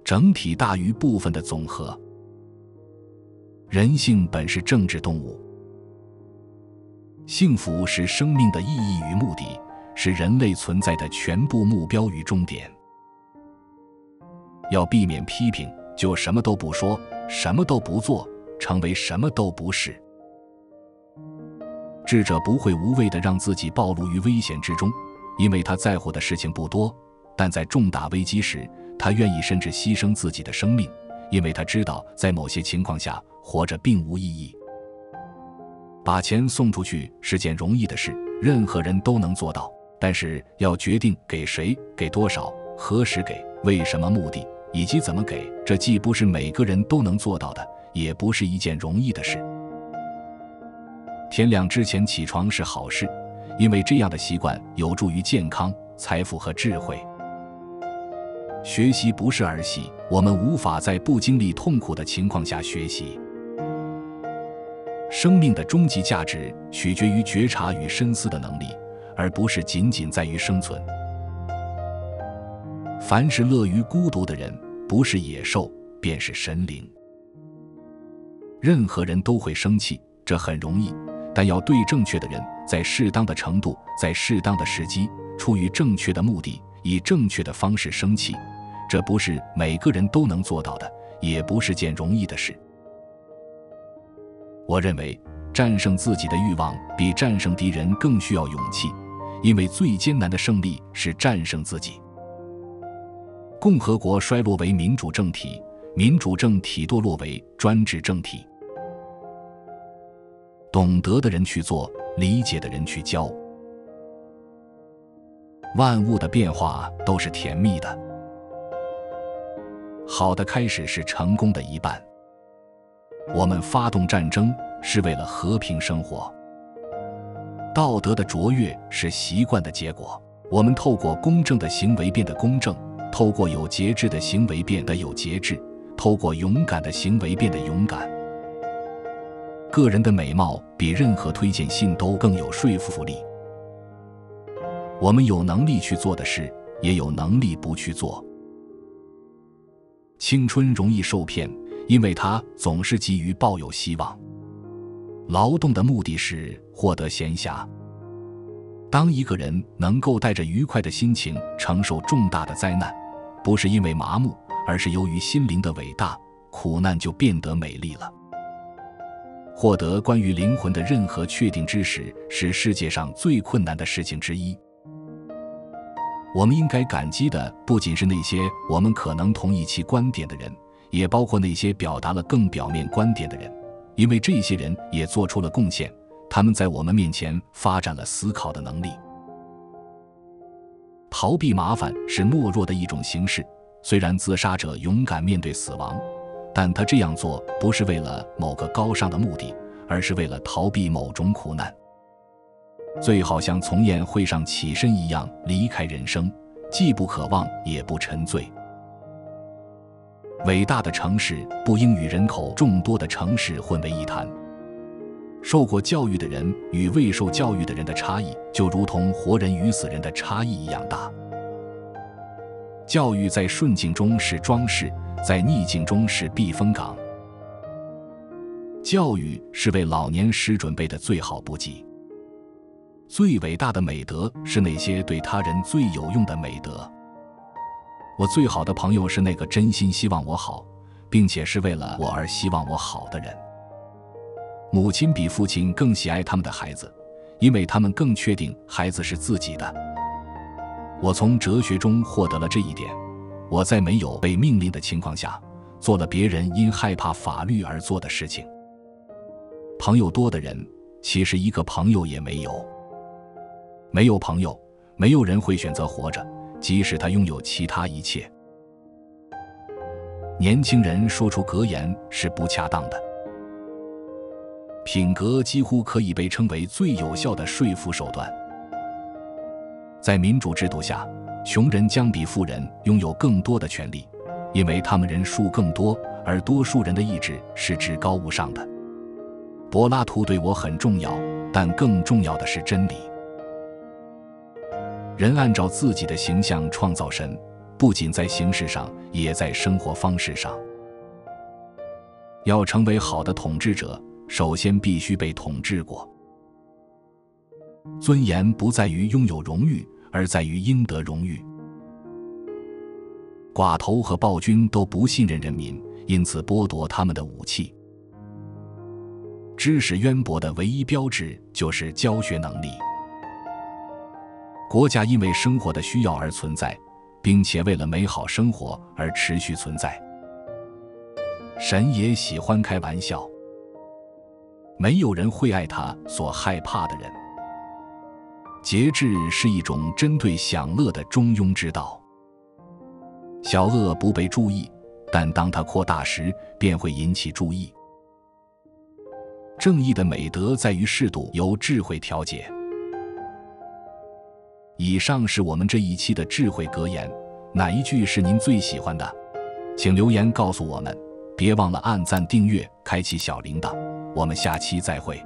整体大于部分的总和。人性本是政治动物，幸福是生命的意义与目的，是人类存在的全部目标与终点。要避免批评，就什么都不说，什么都不做，成为什么都不是。智者不会无谓地让自己暴露于危险之中，因为他在乎的事情不多，但在重大危机时，他愿意甚至牺牲自己的生命，因为他知道在某些情况下活着并无意义。把钱送出去是件容易的事，任何人都能做到，但是要决定给谁、给多少、何时给、为什么目的以及怎么给，这既不是每个人都能做到的，也不是一件容易的事。天亮之前起床是好事，因为这样的习惯有助于健康、财富和智慧。学习不是儿戏，我们无法在不经历痛苦的情况下学习。生命的终极价值取决于觉察与深思的能力，而不是仅仅在于生存。凡是乐于孤独的人，不是野兽，便是神灵。任何人都会生气，这很容易，但要对正确的人，在适当的程度，在适当的时机，出于正确的目的，以正确的方式生气，这不是每个人都能做到的，也不是件容易的事。我认为战胜自己的欲望比战胜敌人更需要勇气，因为最艰难的胜利是战胜自己。共和国衰落为民主政体，民主政体堕落为专制政体。懂得的人去做，理解的人去教。万物的变化都是甜蜜的。好的开始是成功的一半。我们发动战争是为了和平生活。道德的卓越是习惯的结果。我们透过公正的行为变得公正，透过有节制的行为变得有节制，透过勇敢的行为变得勇敢。个人的美貌比任何推荐信都更有说服力。我们有能力去做的事，也有能力不去做。青春容易受骗，因为它总是急于抱有希望。劳动的目的是获得闲暇。当一个人能够带着愉快的心情承受重大的灾难，不是因为麻木，而是由于心灵的伟大，苦难就变得美丽了。获得关于灵魂的任何确定知识是世界上最困难的事情之一。我们应该感激的不仅是那些我们可能同意其观点的人，也包括那些表达了更表面观点的人，因为这些人也做出了贡献，他们在我们面前发展了思考的能力。逃避麻烦是懦弱的一种形式，虽然自杀者勇敢面对死亡，但他这样做不是为了某个高尚的目的，而是为了逃避某种苦难。最好像从宴会上起身一样离开人生，既不渴望也不沉醉。伟大的城市不应与人口众多的城市混为一谈。受过教育的人与未受教育的人的差异，就如同活人与死人的差异一样大。教育在顺境中是装饰，在逆境中是避风港。教育是为老年时准备的最好补给。最伟大的美德是那些对他人最有用的美德。我最好的朋友是那个真心希望我好，并且是为了我而希望我好的人。母亲比父亲更喜爱他们的孩子，因为他们更确定孩子是自己的。我从哲学中获得了这一点。我在没有被命令的情况下，做了别人因害怕法律而做的事情。朋友多的人，其实一个朋友也没有。没有朋友，没有人会选择活着，即使他拥有其他一切。年轻人说出格言是不恰当的。品格几乎可以被称为最有效的说服手段。在民主制度下，穷人将比富人拥有更多的权利，因为他们人数更多，而多数人的意志是至高无上的。柏拉图对我很重要，但更重要的是真理。人按照自己的形象创造神，不仅在形式上，也在生活方式上。要成为好的统治者，首先必须被统治过。尊严不在于拥有荣誉，而在于应得荣誉。寡头和暴君都不信任人民，因此剥夺他们的武器。知识渊博的唯一标志就是教学能力。国家因为生活的需要而存在，并且为了美好生活而持续存在。神也喜欢开玩笑，没有人会爱他所害怕的人。节制是一种针对享乐的中庸之道。小恶不被注意，但当它扩大时，便会引起注意。正义的美德在于适度，由智慧调节。以上是我们这一期的智慧格言，哪一句是您最喜欢的？请留言告诉我们，别忘了按赞、订阅、开启小铃铛。我们下期再会。